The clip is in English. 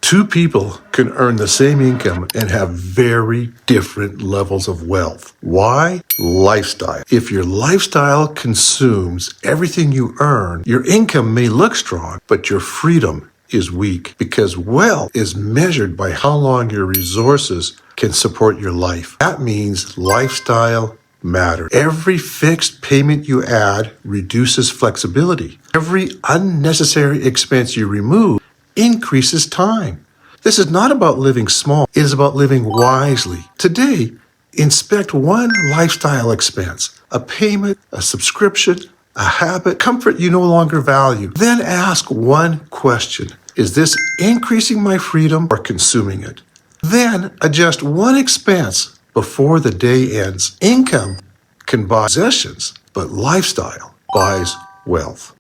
Two people can earn the same income and have very different levels of wealth. Why? Lifestyle. If your lifestyle consumes everything you earn, your income may look strong, but your freedom is weak because wealth is measured by how long your resources can support your life. That means lifestyle matters. Every fixed payment you add reduces flexibility. Every unnecessary expense you remove increases time. This is not about living small, it is about living wisely. Today, inspect one lifestyle expense, a payment, a subscription, a habit, comfort you no longer value. Then ask one question. Is this increasing my freedom or consuming it? Then adjust one expense before the day ends. Income can buy possessions, but lifestyle buys wealth.